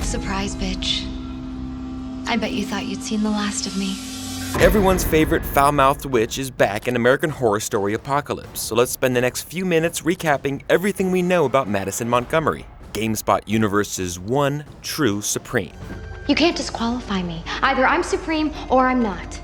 Surprise, bitch. I bet you thought you'd seen the last of me. Everyone's favorite foul-mouthed witch is back in American Horror Story Apocalypse, so let's spend the next few minutes recapping everything we know about Madison Montgomery, GameSpot Universe's one true Supreme. You can't disqualify me. Either I'm Supreme or I'm not.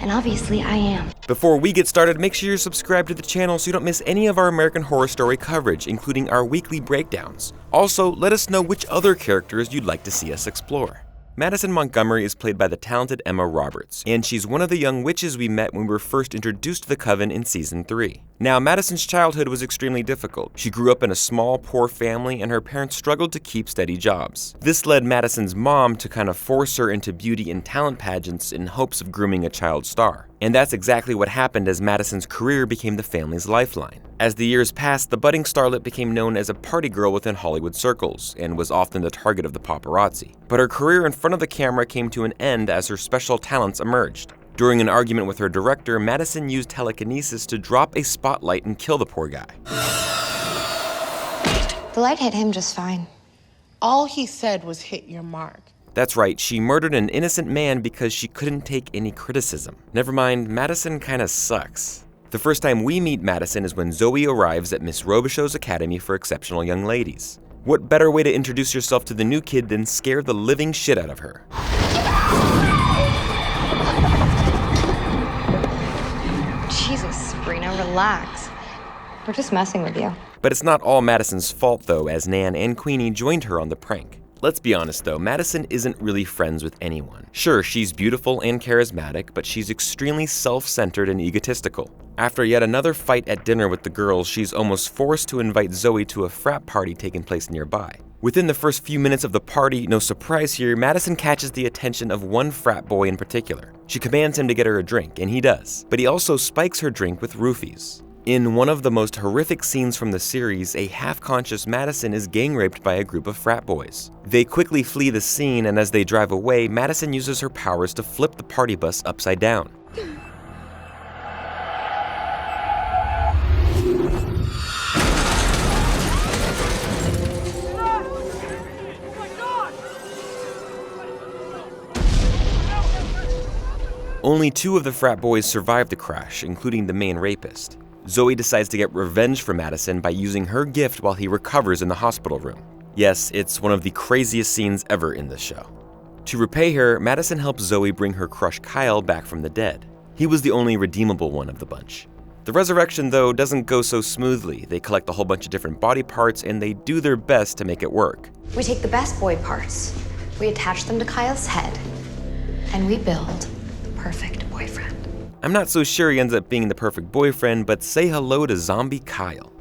And obviously I am. Before we get started, make sure you're subscribed to the channel so you don't miss any of our American Horror Story coverage, including our weekly breakdowns. Also, let us know which other characters you'd like to see us explore. Madison Montgomery is played by the talented Emma Roberts, and she's one of the young witches we met when we were first introduced to the Coven in Season 3. Now, Madison's childhood was extremely difficult. She grew up in a small, poor family, and her parents struggled to keep steady jobs. This led Madison's mom to kind of force her into beauty and talent pageants in hopes of grooming a child star. And that's exactly what happened as Madison's career became the family's lifeline. As the years passed, the budding starlet became known as a party girl within Hollywood circles, and was often the target of the paparazzi. But her career in front of the camera came to an end as her special talents emerged. During an argument with her director, Madison used telekinesis to drop a spotlight and kill the poor guy. The light hit him just fine. All he said was hit your mark. That's right, she murdered an innocent man because she couldn't take any criticism. Never mind, Madison kinda sucks. The first time we meet Madison is when Zoe arrives at Miss Robichaux's Academy for Exceptional Young Ladies. What better way to introduce yourself to the new kid than scare the living shit out of her? Jesus, Sabrina, relax. We're just messing with you. But it's not all Madison's fault though, as Nan and Queenie joined her on the prank. Let's be honest though, Madison isn't really friends with anyone. Sure, she's beautiful and charismatic, but she's extremely self-centered and egotistical. After yet another fight at dinner with the girls, she's almost forced to invite Zoe to a frat party taking place nearby. Within the first few minutes of the party, no surprise here, Madison catches the attention of one frat boy in particular. She commands him to get her a drink, and he does, but he also spikes her drink with roofies. In one of the most horrific scenes from the series, a half-conscious Madison is gang-raped by a group of frat boys. They quickly flee the scene, and as they drive away, Madison uses her powers to flip the party bus upside down. Only 2 of the frat boys survive the crash, including the main rapist. Zoe decides to get revenge for Madison by using her gift while he recovers in the hospital room. Yes, it's one of the craziest scenes ever in this show. To repay her, Madison helps Zoe bring her crush Kyle back from the dead. He was the only redeemable one of the bunch. The resurrection, though, doesn't go so smoothly. They collect a whole bunch of different body parts, and they do their best to make it work. We take the best boy parts, we attach them to Kyle's head, and we build the perfect boyfriend. I'm not so sure he ends up being the perfect boyfriend, but say hello to zombie Kyle.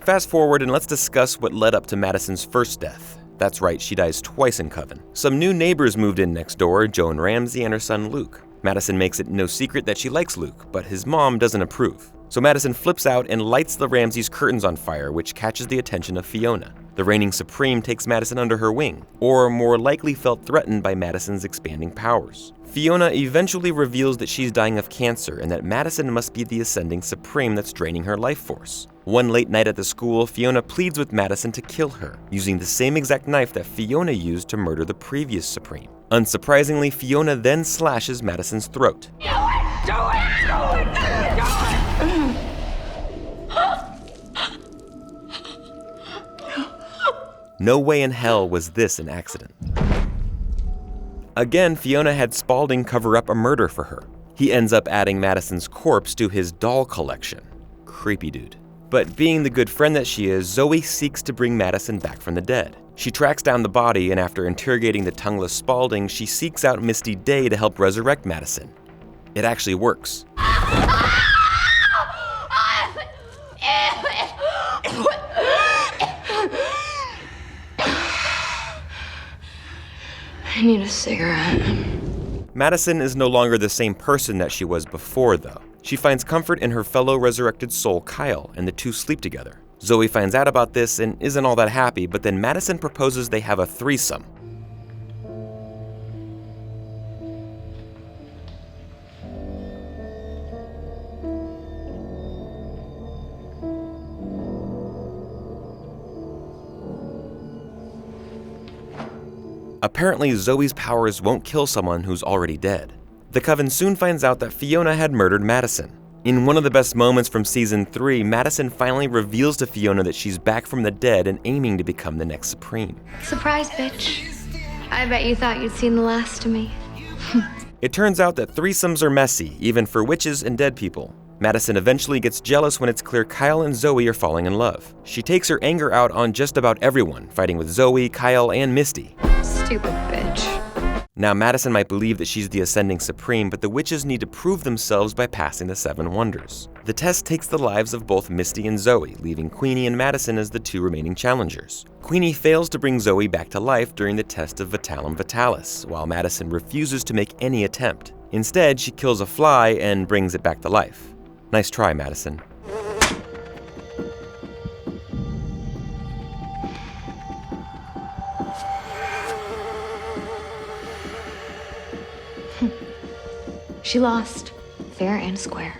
Fast forward and let's discuss what led up to Madison's first death. That's right, she dies twice in Coven. Some new neighbors moved in next door, Joan Ramsey and her son Luke. Madison makes it no secret that she likes Luke, but his mom doesn't approve. So Madison flips out and lights the Ramseys' curtains on fire, which catches the attention of Fiona. The reigning Supreme takes Madison under her wing, or more likely felt threatened by Madison's expanding powers. Fiona eventually reveals that she's dying of cancer and that Madison must be the ascending Supreme that's draining her life force. One late night at the school, Fiona pleads with Madison to kill her, using the same exact knife that Fiona used to murder the previous Supreme. Unsurprisingly, Fiona then slashes Madison's throat. Do it! Do it! Do it! No way in hell was this an accident. Again, Fiona had Spaulding cover up a murder for her. He ends up adding Madison's corpse to his doll collection. Creepy dude. But being the good friend that she is, Zoe seeks to bring Madison back from the dead. She tracks down the body, and after interrogating the tongueless Spaulding, she seeks out Misty Day to help resurrect Madison. It actually works. I need a cigarette. Madison is no longer the same person that she was before, though. She finds comfort in her fellow resurrected soul, Kyle, and the two sleep together. Zoe finds out about this and isn't all that happy, but then Madison proposes they have a threesome. Apparently, Zoe's powers won't kill someone who's already dead. The Coven soon finds out that Fiona had murdered Madison. In one of the best moments from Season 3, Madison finally reveals to Fiona that she's back from the dead and aiming to become the next Supreme. Surprise, bitch. I bet you thought you'd seen the last of me. It turns out that threesomes are messy, even for witches and dead people. Madison eventually gets jealous when it's clear Kyle and Zoe are falling in love. She takes her anger out on just about everyone, fighting with Zoe, Kyle, and Misty. Stupid bitch. Now, Madison might believe that she's the ascending Supreme, but the witches need to prove themselves by passing the 7 wonders. The test takes the lives of both Misty and Zoe, leaving Queenie and Madison as the 2 remaining challengers. Queenie fails to bring Zoe back to life during the test of Vitalum Vitalis, while Madison refuses to make any attempt. Instead, she kills a fly and brings it back to life. Nice try, Madison. She lost, fair and square.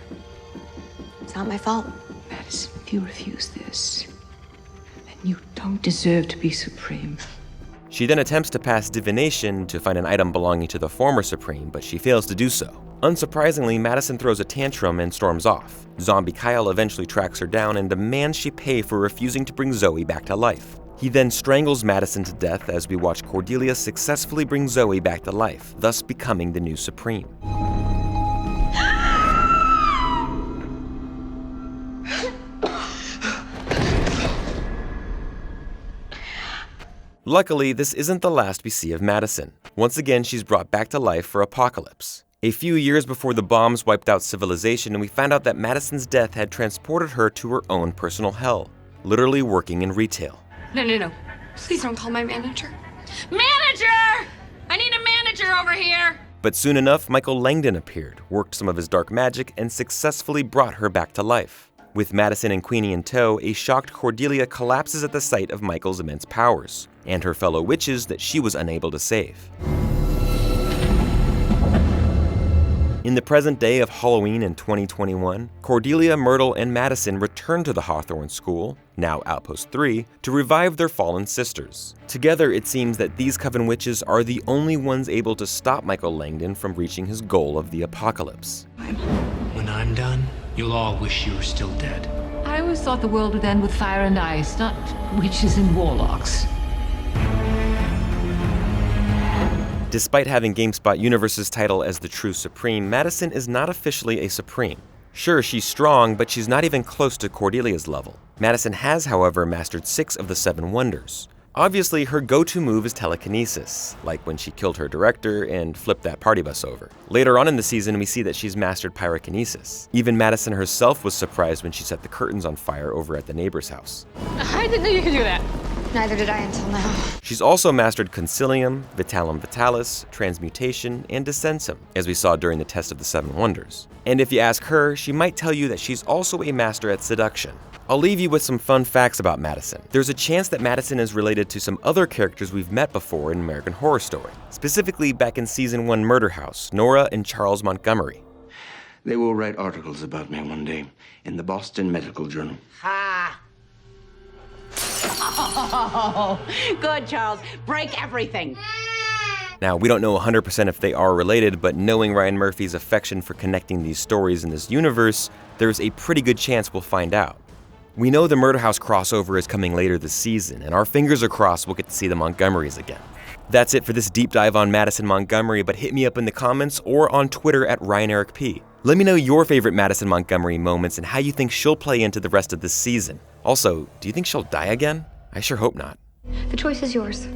It's not my fault. Madison, if you refuse this, then you don't deserve to be Supreme. She then attempts to pass divination to find an item belonging to the former Supreme, but she fails to do so. Unsurprisingly, Madison throws a tantrum and storms off. Zombie Kyle eventually tracks her down and demands she pay for refusing to bring Zoe back to life. He then strangles Madison to death as we watch Cordelia successfully bring Zoe back to life, thus becoming the new Supreme. Luckily, this isn't the last we see of Madison. Once again, she's brought back to life for Apocalypse. A few years before the bombs wiped out civilization, we found out that Madison's death had transported her to her own personal hell, literally working in retail. No. Please don't call my manager. Manager! I need a manager over here! But soon enough, Michael Langdon appeared, worked some of his dark magic, and successfully brought her back to life. With Madison and Queenie in tow, a shocked Cordelia collapses at the sight of Michael's immense powers, and her fellow witches that she was unable to save. In the present day of Halloween in 2021, Cordelia, Myrtle, and Madison return to the Hawthorne School, now Outpost 3, to revive their fallen sisters. Together, it seems that these Coven witches are the only ones able to stop Michael Langdon from reaching his goal of the apocalypse. When I'm done, you'll all wish you were still dead. I always thought the world would end with fire and ice, not witches and warlocks. Despite having GameSpot Universe's title as the true Supreme, Madison is not officially a Supreme. Sure, she's strong, but she's not even close to Cordelia's level. Madison has, however, mastered 6 of the 7 wonders. Obviously, her go-to move is telekinesis, like when she killed her director and flipped that party bus over. Later on in the season, we see that she's mastered pyrokinesis. Even Madison herself was surprised when she set the curtains on fire over at the neighbor's house. I didn't know you could do that. Neither did I until now. She's also mastered Concilium, Vitalum Vitalis, Transmutation, and Descensum, as we saw during the test of the 7 wonders. And if you ask her, she might tell you that she's also a master at seduction. I'll leave you with some fun facts about Madison. There's a chance that Madison is related to some other characters we've met before in American Horror Story, specifically back in Season 1 Murder House, Nora and Charles Montgomery. They will write articles about me one day in the Boston Medical Journal. Ha! Oh, good, Charles. Break everything. Now, we don't know 100% if they are related, but knowing Ryan Murphy's affection for connecting these stories in this universe, there's a pretty good chance we'll find out. We know the Murder House crossover is coming later this season, and our fingers are crossed we'll get to see the Montgomerys again. That's it for this deep dive on Madison Montgomery, but hit me up in the comments or on Twitter at RyanEricP. Let me know your favorite Madison Montgomery moments and how you think she'll play into the rest of this season. Also, do you think she'll die again? I sure hope not. The choice is yours.